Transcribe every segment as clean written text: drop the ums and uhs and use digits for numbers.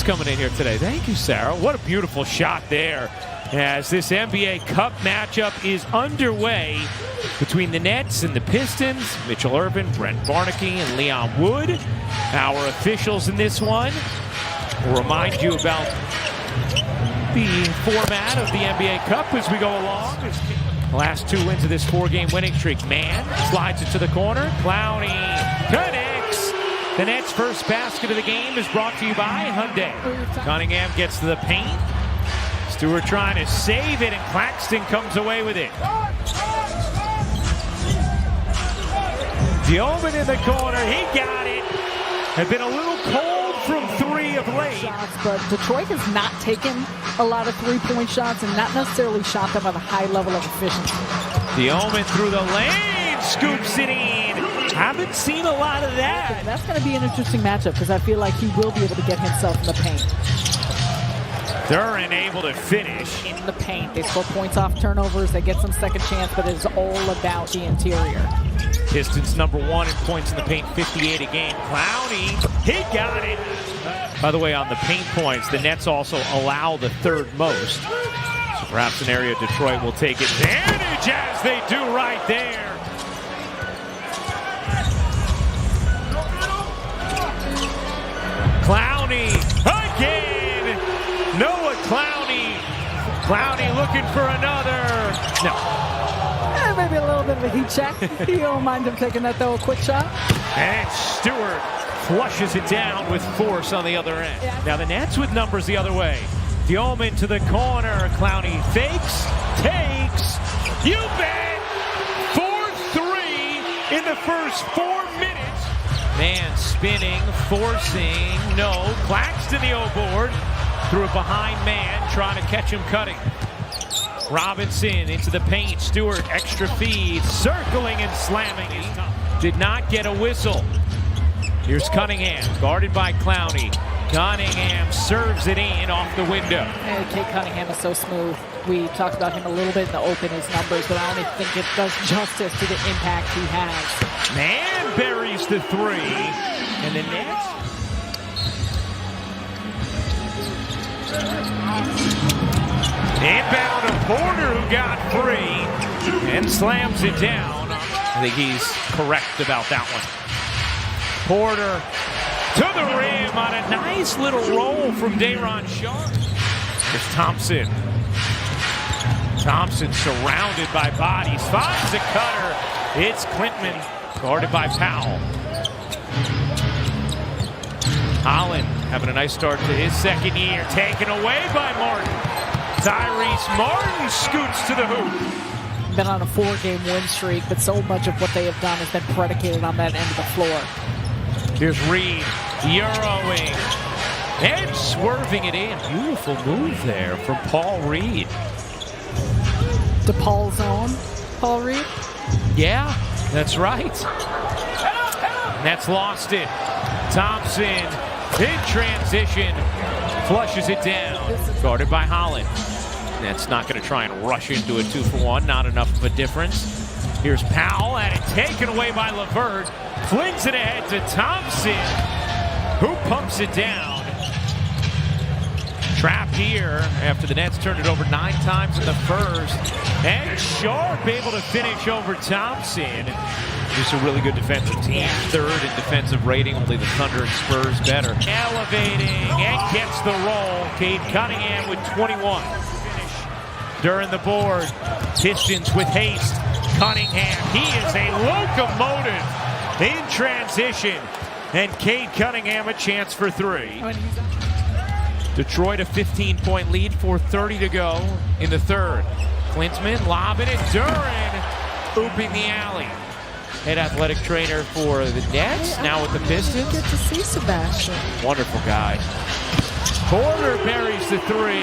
coming in here today. Thank you, Sarah. What a beautiful shot there as this NBA Cup matchup is underway between the Nets and the Pistons. Mitchell Irvin, Brent Barnaky, and Leon Wood, our officials in this one. We'll remind you about the format of the NBA Cup as we go along. Last 2 wins of this 4-game winning streak. Mann slides it to the corner. Clowney connects. The Nets' first basket of the game is brought to you by Hyundai. Cunningham gets to the paint. Stewart trying to save it, and Claxton comes away with it. Dioman in the corner. He got it. Had been a little cold from 3 of late. Shots, but Detroit has not taken a lot of three-point shots and not necessarily shot them at a high level of efficiency. Dioman through the lane, scoops it in. Haven't seen a lot of that. That's going to be an interesting matchup because I feel like he will be able to get himself in the paint. Duran able to finish. In the paint. They score points off turnovers. They get some second chance, but it's all about the interior. Pistons #1 in points in the paint, 58 a game. Clowney, he got it. By the way, on the paint points, the Nets also allow the 3rd most. So perhaps an area Detroit will take advantage as they do right there. Clowney again. Noah Clowney. Clowney looking for another. No. Maybe a little bit of a heat check. You don't mind him taking that, though, a quick shot. And Stewart flushes it down with force on the other end. Yeah. Now the Nets with numbers the other way. Dioman to the corner. Clowney fakes, takes. You bet! 4-3 in the first 4 minutes. Man spinning, forcing. No. Claxton the O-board. Threw it behind man, trying to catch him cutting. Robinson into the paint. Stewart, extra feed, circling and slamming. Did not get a whistle. Here's Cunningham, guarded by Clowney. Cunningham serves it in off the window. And Kate Cunningham is so smooth. We talked about him a little bit in the open, his numbers, but I don't think it does justice to the impact he has. Man buries the 3. And the Nets. Inbound to Porter, who got free and slams it down. I think he's correct about that one. Porter to the rim on a nice little roll from Day'Ron Sharpe. There's Thompson. Thompson surrounded by bodies. Finds the cutter. It's Klintman, guarded by Powell. Holland having a nice start to his 2nd year. Taken away by Martin. Tyrese Martin scoots to the hoop. Been on a 4-game win streak, but so much of what they have done has been predicated on that end of the floor. Here's Reed, Euroing, and swerving it in. Beautiful move there from Paul Reed. DePaul's own Paul Reed? Yeah, that's right. Nets lost it. Thompson in transition. Flushes it down. Guarded by Holland. Nets not going to try and rush into a 2-for-1. Not enough of a difference. Here's Powell, and it taken away by LeVert. Flings it ahead to Thompson, who pumps it down. Trapped here after the Nets turned it over 9 times in the first. And Sharpe able to finish over Thompson. Just a really good defensive team. 3rd in defensive rating. Only the Thunder and Spurs better. Elevating and gets the roll. Cade Cunningham with 21. During the board. Pistons with haste. Cunningham. He is a locomotive in transition. And Cade Cunningham a chance for 3. Detroit a 15-point lead, 4:30 to go in the 3rd. Klintman lobbing it. Duran ooping the alley. Head athletic trainer for the Nets, now with the Pistons. Get to see Sebastian. Wonderful guy. Porter buries the 3.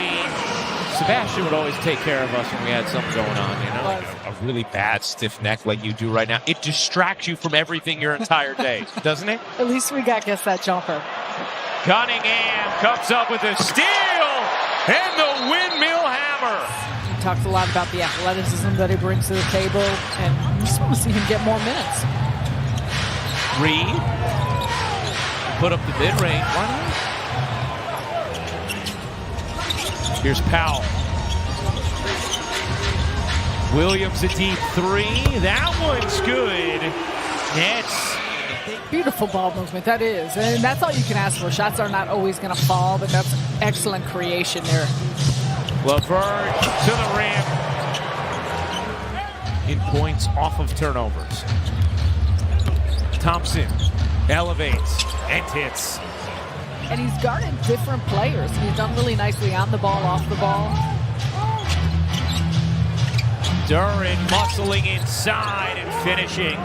Sebastian would always take care of us when we had something going on, you know? A really bad stiff neck like you do right now. It distracts you from everything your entire day, doesn't it? At least we got guess that jumper. Cunningham comes up with a steal and the windmill hammer. He talks a lot about the athleticism that he brings to the table, and you just want to see him get more minutes. Reed put up the mid-range. Why not? Here's Powell. Williams a deep three. That one's good. Nets. Beautiful ball movement, that is. And that's all you can ask for. Shots are not always going to fall, but that's excellent creation there. LeVert to the rim. In points off of turnovers. Thompson elevates and hits. And he's guarded different players. He's done really nicely on the ball, off the ball. Duren muscling inside and finishing.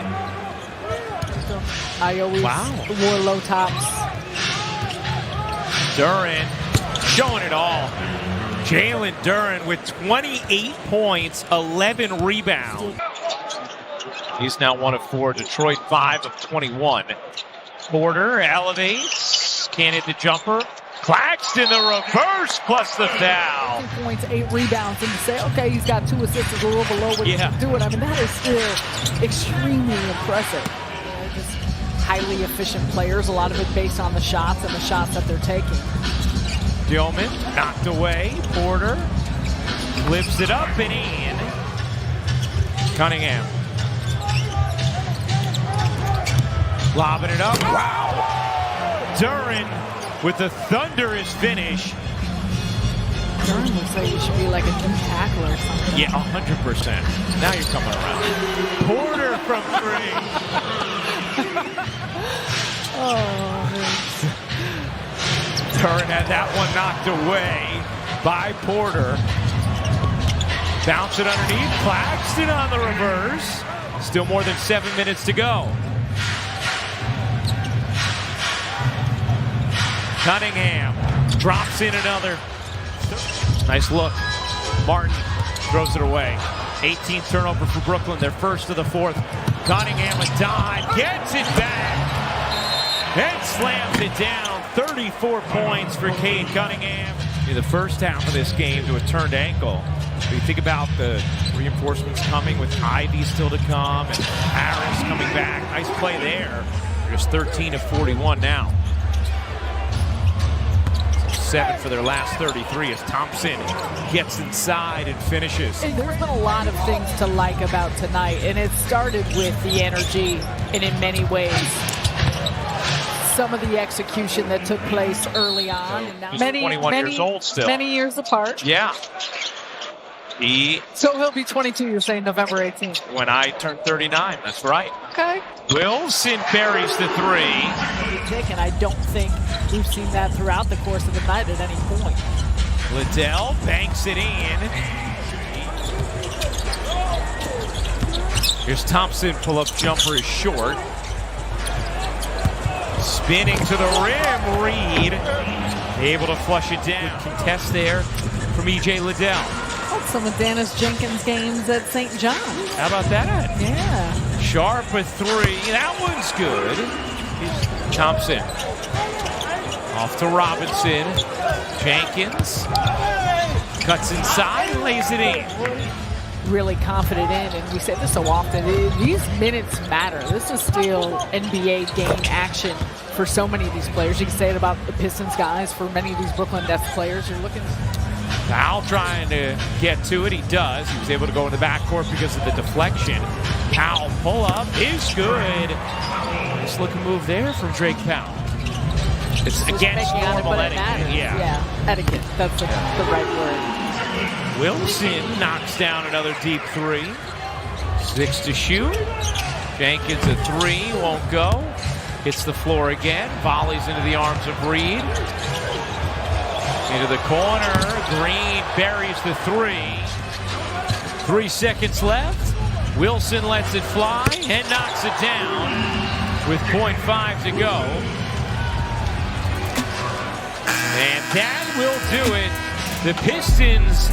I always wore low tops. Duren showing it all. Jalen Duren with 28 points, 11 rebounds. He's now 1 of 4. Detroit 5 of 21. Porter elevates. Can't hit the jumper. Claxton the reverse plus the foul. 2 points, 8 rebounds, and to say, okay, he's got 2 assists is a little below what he can do it. I mean, that is still extremely impressive. Just highly efficient players, a lot of it based on the shots and the shots that they're taking. Dillman knocked away. Porter lifts it up and in. Cunningham. Lobbing it up. Wow! Duren with the thunderous finish. Duren looks like he should be like a new tackler or something. Yeah, 100%. Now you're coming around. Porter from 3. Duren had that one knocked away by Porter. Bounce it underneath. Claxton on the reverse. Still more than 7 minutes to go. Cunningham drops in another. Nice look. Martin throws it away. 18th turnover for Brooklyn, their first of the 4th. Cunningham a dive, gets it back, and slams it down. 34 points for Cade Cunningham. In the first half of this game to a turned ankle. When you think about the reinforcements coming with Ivy still to come and Harris coming back. Nice play there. Just 13 of 41 now. 7 for their last 33 as Thompson gets inside and finishes. And there's been a lot of things to like about tonight, and it started with the energy, and in many ways, some of the execution that took place early on. And now he's 21 years old still. Many years apart. Yeah. So he'll be 22, you're saying November 18th. When I turn 39, that's right. Okay. Wilson buries the 3. And I don't think we've seen that throughout the course of the night at any point. Liddell banks it in. Here's Thompson, pull-up jumper is short. Spinning to the rim, Reed able to flush it down. Contest there from E.J. Liddell. Some of Dennis Jenkins' games at St. John. How about that? Yeah. Sharp a 3. That one's good. Thompson. Off to Robinson. Jenkins. Cuts inside and lays it in. Really confident in, and we say this so often, these minutes matter. This is still NBA game action for so many of these players. You can say it about the Pistons guys. For many of these Brooklyn Nets players, you're looking... Powell trying to get to it. He does. He was able to go in the backcourt because of the deflection. Powell pull up is good. Nice looking move there from Drake Powell. It's against normal etiquette. Yeah, etiquette. That's the right word. Wilson knocks down another deep 3. 6 to shoot. Jenkins a 3, won't go. Hits the floor again. Volleys into the arms of Reed. Into the corner. Green buries the 3. 3 seconds left. Wilson lets it fly and knocks it down with 0.5 to go. And that will do it. The Pistons